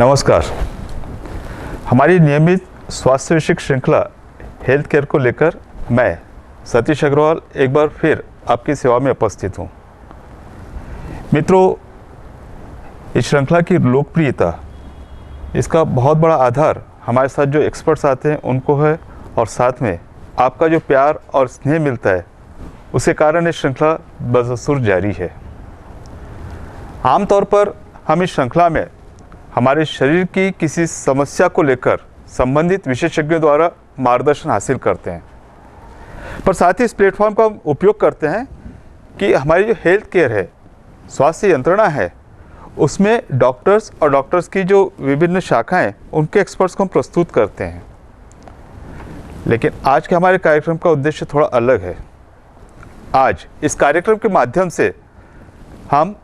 नमस्कार। हमारी नियमित स्वास्थ्य विषयक श्रृंखला हेल्थ केयर को लेकर मैं सतीश अग्रवाल एक बार फिर आपकी सेवा में उपस्थित हूँ। मित्रों, इस श्रृंखला की लोकप्रियता, इसका बहुत बड़ा आधार हमारे साथ जो एक्सपर्ट्स आते हैं उनको है, और साथ में आपका जो प्यार और स्नेह मिलता है उसके कारण ये श्रृंखला बदस्तूर जारी है। आमतौर पर हम इस श्रृंखला में हमारे शरीर की किसी समस्या को लेकर संबंधित विशेषज्ञों द्वारा मार्गदर्शन हासिल करते हैं, पर साथ ही इस प्लेटफॉर्म का उपयोग करते हैं कि हमारी जो हेल्थ केयर है, स्वास्थ्य यंत्रणा है, उसमें डॉक्टर्स और डॉक्टर्स की जो विभिन्न शाखाएं, उनके एक्सपर्ट्स को हम प्रस्तुत करते हैं। लेकिन आज के हमारे कार्यक्रम का उद्देश्य थोड़ा अलग है। आज इस कार्यक्रम के माध्यम से हम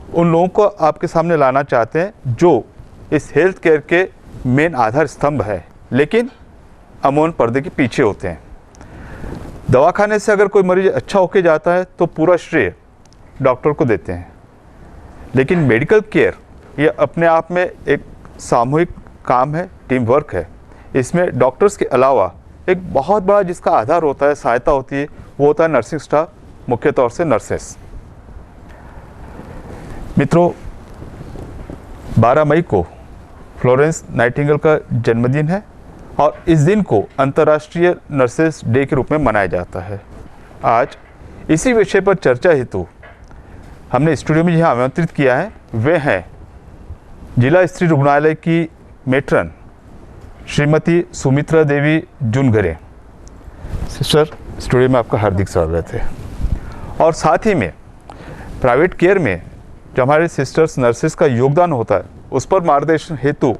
उन लोगों को आपके सामने लाना चाहते हैं जो इस हेल्थ केयर के मेन आधार स्तंभ है, लेकिन अमौन पर्दे के पीछे होते हैं। दवाखाने से अगर कोई मरीज अच्छा होके जाता है तो पूरा श्रेय डॉक्टर को देते हैं, लेकिन मेडिकल केयर ये अपने आप में एक सामूहिक काम है, टीम वर्क है। इसमें डॉक्टर्स के अलावा एक बहुत बड़ा जिसका आधार होता है, सहायता होती है, वो होता है नर्सिंग स्टाफ, मुख्य तौर से नर्सेस। मित्रों, 12 मई को फ्लोरेंस नाइटिंगेल का जन्मदिन है और इस दिन को अंतर्राष्ट्रीय नर्सेस डे के रूप में मनाया जाता है। आज इसी विषय पर चर्चा हेतु हमने स्टूडियो में जहाँ आमंत्रित किया है वे हैं जिला स्त्री रुग्णालय की मेट्रन श्रीमती सुमित्रा देवी जुनघरे। सिस्टर, स्टूडियो में आपका हार्दिक स्वागत है। और साथ ही में प्राइवेट केयर में जो हमारे सिस्टर्स नर्सेस का योगदान होता है उस पर मार्गदर्शन हेतु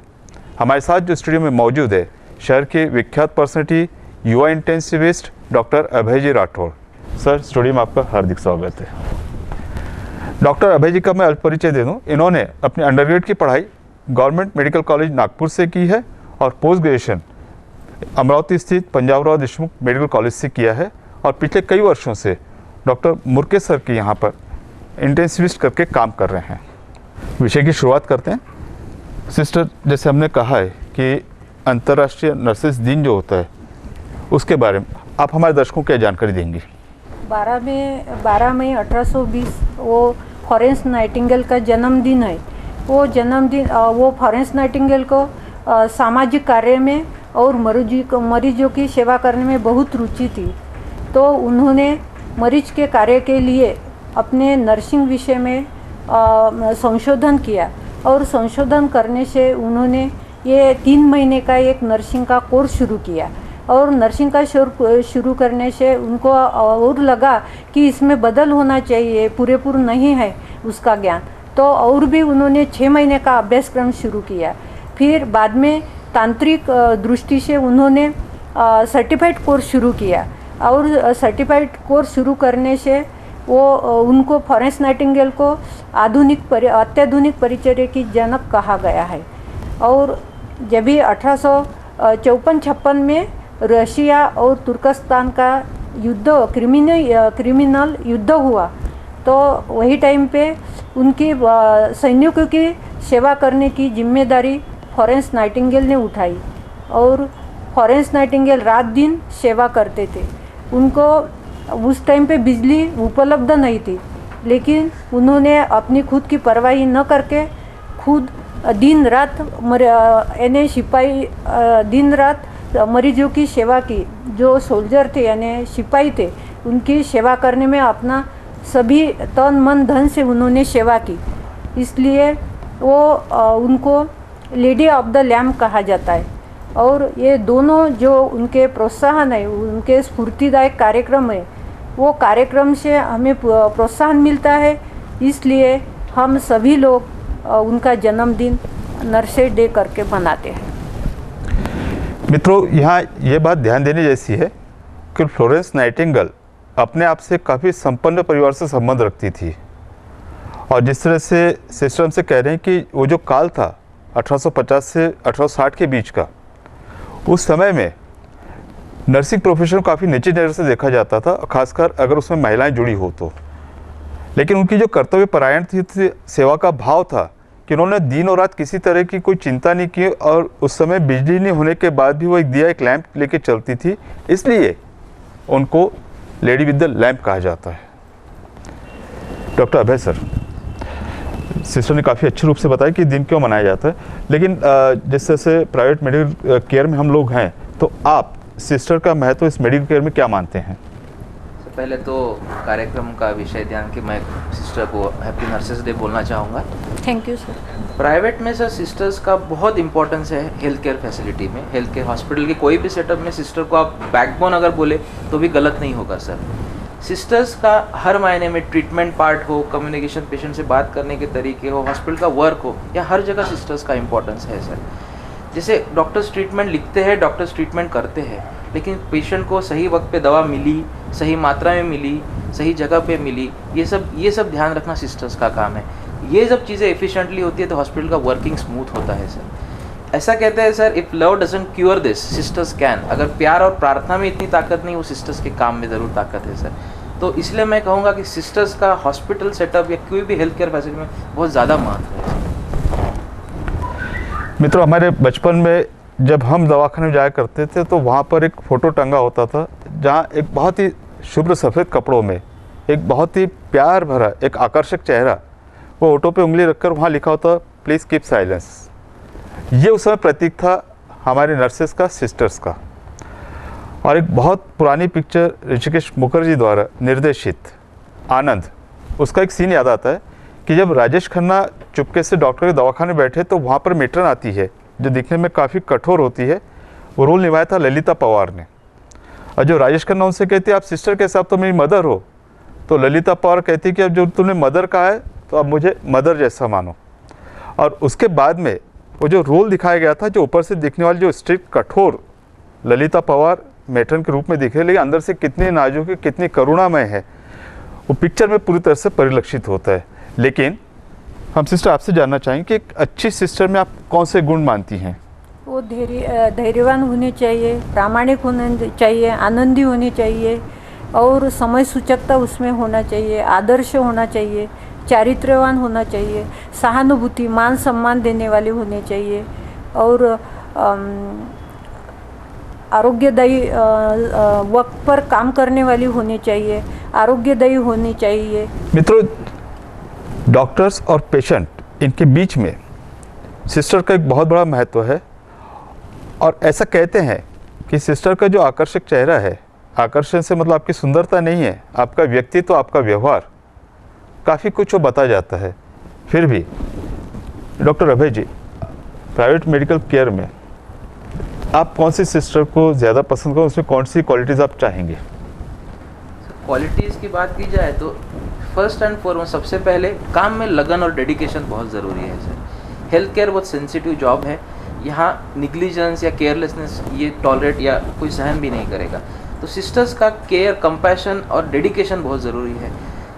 हमारे साथ जो स्टूडियो में मौजूद है शहर के विख्यात पर्सनालिटी, युवा इंटेंसिविस्ट डॉक्टर अभय जी राठौड़। सर, स्टूडियो में आपका हार्दिक स्वागत है। डॉक्टर अभय जी का मैं अल्प परिचय दे दूँ। इन्होंने अपनी अंडरग्रेड की पढ़ाई गवर्नमेंट मेडिकल कॉलेज नागपुर से की है और पोस्ट ग्रेजुएशन अमरावती स्थित पंजाबराव देशमुख मेडिकल कॉलेज से किया है, और पिछले कई वर्षों से डॉक्टर मुर्के सर के यहाँ पर इंटेंसिविस्ट करके काम कर रहे हैं। विषय की शुरुआत करते हैं। सिस्टर, जैसे हमने कहा है कि अंतर्राष्ट्रीय नर्सेस दिन जो होता है उसके बारे में आप हमारे दर्शकों को क्या जानकारी देंगी? 12 मई 1820 वो फ्लोरेंस नाइटिंगेल का जन्मदिन है। वो जन्मदिन वो फ्लोरेंस नाइटिंगेल को सामाजिक कार्य में और मरीजों की सेवा करने में बहुत रुचि थी, तो उन्होंने मरीज के कार्य के लिए अपने नर्सिंग विषय में संशोधन किया, और संशोधन करने से उन्होंने ये 3 महीने का एक नर्सिंग का कोर्स शुरू किया। और नर्सिंग का शुरू करने से उनको और लगा कि इसमें बदल होना चाहिए, पूरेपूर नहीं है उसका ज्ञान, तो और भी उन्होंने 6 महीने का अभ्यासक्रम शुरू किया। फिर बाद में तांत्रिक दृष्टि से उन्होंने सर्टिफाइड कोर्स शुरू किया, और सर्टिफाइड कोर्स शुरू करने से वो उनको फ्लोरेंस नाइटिंगेल को अत्याधुनिक परिचर्या की जनक कहा गया है। और जब भी 1854-56 में रशिया और तुर्कस्तान का युद्ध क्रिमिनल युद्ध हुआ, तो वही टाइम पे उनकी सैनिकों की सेवा करने की जिम्मेदारी फ्लोरेंस नाइटिंगेल ने उठाई, और फ्लोरेंस नाइटिंगेल रात दिन सेवा करते थे। उनको उस टाइम पे बिजली उपलब्ध नहीं थी, लेकिन उन्होंने अपनी खुद की परवाही न करके खुद दिन रात दिन रात मरीजों की सेवा की। जो सोल्जर थे यानी सिपाही थे, उनकी सेवा करने में अपना सभी तन मन धन से उन्होंने सेवा की, इसलिए वो उनको लेडी ऑफ द लैम्प कहा जाता है। और ये दोनों जो उनके प्रोत्साहन है, उनके स्फूर्तिदायक कार्यक्रम है, वो कार्यक्रम से हमें प्रोत्साहन मिलता है, इसलिए हम सभी लोग उनका जन्मदिन नर्सेस डे करके मनाते हैं। मित्रों, यहाँ ये बात ध्यान देने जैसी है कि फ्लोरेंस नाइटिंगेल अपने आप से काफ़ी संपन्न परिवार से संबंध रखती थी, और जिस तरह से सिस्टर हमसे कह रहे हैं कि वो जो काल था 1850 से 1860 के बीच का, उस समय में नर्सिंग प्रोफेशन काफ़ी नीचे नज़र से देखा जाता था, खासकर अगर उसमें महिलाएं जुड़ी हो तो। लेकिन उनकी जो कर्तव्य परायण थी, सेवा का भाव था, कि उन्होंने दिन और रात किसी तरह की कोई चिंता नहीं की और उस समय बिजली नहीं होने के बाद भी वो एक दिया, एक लैंप लेके चलती थी, इसलिए उनको लेडी विद द लैंप कहा जाता है। डॉक्टर अभय सर, सिस्टर ने काफ़ी अच्छे रूप से बताया कि दिन क्यों मनाया जाता है, लेकिन जिस तरह से प्राइवेट मेडिकल केयर में हम लोग हैं, तो आप सिस्टर का महत्व इस मेडिकल केयर में क्या मानते हैं? पहले तो कार्यक्रम का विषय ध्यान के मैं सिस्टर को हैप्पी नर्सेस डे बोलना चाहूँगा। Thank you sir. प्राइवेट में सर सिस्टर्स का बहुत इंपॉर्टेंस है हेल्थ केयर फैसिलिटी में। हेल्थ केयर हॉस्पिटल के कोई भी सेटअप में सिस्टर को आप बैकबोन अगर बोले तो भी गलत नहीं होगा सर। सिस्टर्स का हर मायने में ट्रीटमेंट पार्ट हो, कम्युनिकेशन, पेशेंट से बात करने के तरीके हो, हॉस्पिटल का वर्क हो, या हर जगह सिस्टर्स का इंपॉर्टेंस है सर। जैसे डॉक्टर्स ट्रीटमेंट लिखते हैं, डॉक्टर्स ट्रीटमेंट करते हैं, लेकिन पेशेंट को सही वक्त पे दवा मिली, सही मात्रा में मिली, सही जगह पे मिली, ये सब ध्यान रखना सिस्टर्स का काम है। ये सब चीज़ें एफिशिएंटली होती है तो हॉस्पिटल का वर्किंग स्मूथ होता है सर। ऐसा कहते हैं sir, if love doesn't cure this sisters can. अगर प्यार और प्रार्थना में इतनी ताकत नहीं, वो सिस्टर्स के काम में ज़रूर ताकत है सर। तो इसलिए मैं कहूँगा कि सिस्टर्स का हॉस्पिटल सेटअप या कोई भी हेल्थ केयर फैसिलिटी में बहुत ज़्यादा महत्व है। मित्रों, हमारे बचपन में जब हम दवाखाने में जाया करते थे तो वहाँ पर एक फ़ोटो टंगा होता था, जहाँ एक बहुत ही शुभ्र सफ़ेद कपड़ों में एक बहुत ही प्यार भरा एक आकर्षक चेहरा, वो ऑटो पे उंगली रखकर वहाँ लिखा होता प्लीज़ कीप साइलेंस। ये उस समय प्रतीक था हमारे नर्सेस का, सिस्टर्स का। और एक बहुत पुरानी पिक्चर ऋषिकेश मुखर्जी द्वारा निर्देशित आनंद, उसका एक सीन याद आता है कि जब राजेश खन्ना चुपके से डॉक्टर के दवाखाने बैठे तो वहाँ पर मेट्रन आती है जो दिखने में काफ़ी कठोर होती है। वो रोल निभाया था ललिता पवार ने। और जो राजेश खन्ना उनसे कहती है आप सिस्टर के साथ तो मेरी मदर हो, तो ललिता पवार कहती कि अब जो तुमने मदर कहा है तो अब मुझे मदर जैसा मानो। और उसके बाद में वो जो रोल दिखाया गया था, जो ऊपर से दिखने वाली जो स्ट्रिक्ट कठोर ललिता पवार मेट्रन के रूप में दिख रही है, लेकिन अंदर से कितनी नाजुक है, कितनी करुणामय है, वो पिक्चर में पूरी तरह से परिलक्षित होता है। लेकिन हम सिस्टर आपसे जानना चाहेंगे कि एक अच्छी सिस्टर में आप कौन से गुण मानती हैं? वो धैर्यवान होने चाहिए, प्रामाणिक होने चाहिए, आनंदी होनी चाहिए और समय सूचकता उसमें होना चाहिए, आदर्श होना चाहिए, चारित्र्यवान होना चाहिए, सहानुभूति, मान सम्मान देने वाली होनी चाहिए और आरोग्यदायी वक्त पर काम करने वाली होनी चाहिए, आरोग्यदायी होनी चाहिए। मित्रों, डॉक्टर्स और पेशेंट इनके बीच में सिस्टर का एक बहुत बड़ा महत्व है। और ऐसा कहते हैं कि सिस्टर का जो आकर्षक चेहरा है, आकर्षण से मतलब आपकी सुंदरता नहीं है, आपका व्यक्तित्व, आपका व्यवहार, काफ़ी कुछ वो बता जाता है। फिर भी डॉक्टर अभय जी, प्राइवेट मेडिकल केयर में आप कौन सी सिस्टर को ज़्यादा पसंद करो, उसमें कौन सी क्वालिटीज़ आप चाहेंगे? क्वालिटीज़ की बात की जाए तो फर्स्ट एंड फॉरमोस्ट सबसे पहले काम में लगन और डेडिकेशन बहुत ज़रूरी है सर। हेल्थ केयर बहुत सेंसिटिव जॉब है, यहाँ निग्लिजेंस या केयरलेसनेस ये टॉलरेट या कोई सहन भी नहीं करेगा। तो सिस्टर्स का केयर, कंपैशन और डेडिकेशन बहुत ज़रूरी है।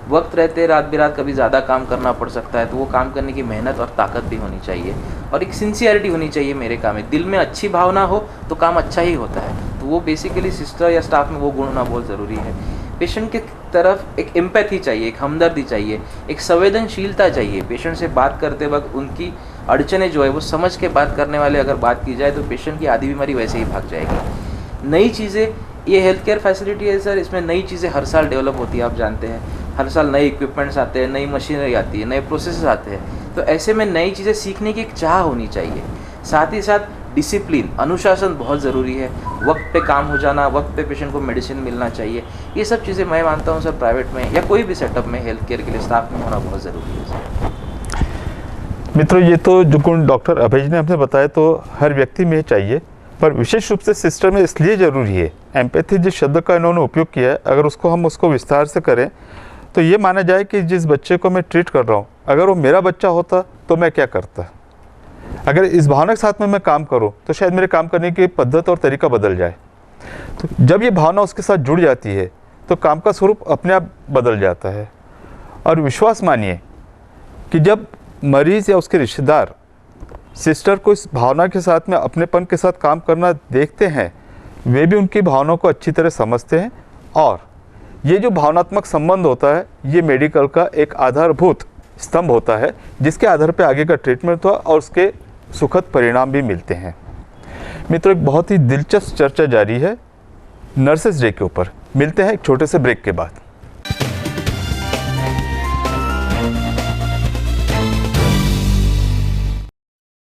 वक्त रहते रात बिरात कभी ज़्यादा काम करना पड़ सकता है, तो वो काम करने की मेहनत और ताकत भी होनी चाहिए और एक सिंसियरिटी होनी चाहिए मेरे काम में। दिल में अच्छी भावना हो तो काम अच्छा ही होता है। तो वो बेसिकली सिस्टर या स्टाफ में वो गुण होना बहुत ज़रूरी है। पेशेंट की तरफ एक एम्पैथी चाहिए, एक हमदर्दी चाहिए, एक संवेदनशीलता चाहिए। पेशेंट से बात करते वक्त उनकी अड़चनें जो है वो समझ के बात करने वाले अगर बात की जाए तो पेशेंट की आधी बीमारी वैसे ही भाग जाएगी। नई चीज़ें, ये हेल्थ केयर फैसिलिटी है सर, इसमें नई चीज़ें हर साल डेवलप होती है, आप जानते हैं। हर साल नए इक्विपमेंट्स आते हैं, नई मशीनरी आती है, नए प्रोसेसेस आते हैं। तो ऐसे में नई चीज़ें सीखने की एक चाह होनी चाहिए। साथ ही साथ डिसिप्लिन, अनुशासन बहुत ज़रूरी है। वक्त पे काम हो जाना, वक्त पे पेशेंट को मेडिसिन मिलना चाहिए। ये सब चीज़ें मैं मानता हूँ सर प्राइवेट में या कोई भी सेटअप में हेल्थ केयर के लिए स्टाफ में होना बहुत ज़रूरी है सर। मित्रों, ये तो जो गुण डॉक्टर अभय जी ने हमने बताया तो हर व्यक्ति में चाहिए, पर विशेष रूप से सिस्टर में इसलिए ज़रूरी है। एम्पैथी जिस शब्द का इन्होंने उपयोग किया है, अगर हम उसको विस्तार से करें तो ये माना जाए कि जिस बच्चे को मैं ट्रीट कर रहा हूँ, अगर वो मेरा बच्चा होता तो मैं क्या करता। अगर इस भावना के साथ में मैं काम करूँ तो शायद मेरे काम करने की पद्धत और तरीका बदल जाए। तो जब ये भावना उसके साथ जुड़ जाती है तो काम का स्वरूप अपने आप बदल जाता है। और विश्वास मानिए कि जब मरीज़ या उसके रिश्तेदार सिस्टर को इस भावना के साथ में अपनेपन के साथ काम करना देखते हैं, वे भी उनकी भावनाओं को अच्छी तरह समझते हैं। और ये जो भावनात्मक संबंध होता है, ये मेडिकल का एक आधारभूत स्तंभ होता है जिसके आधार पर आगे का ट्रीटमेंट हुआ और उसके सुखद परिणाम भी मिलते हैं। मित्रों, एक बहुत ही दिलचस्प चर्चा जारी है नर्सेस डे के ऊपर। मिलते हैं एक छोटे से ब्रेक के बाद।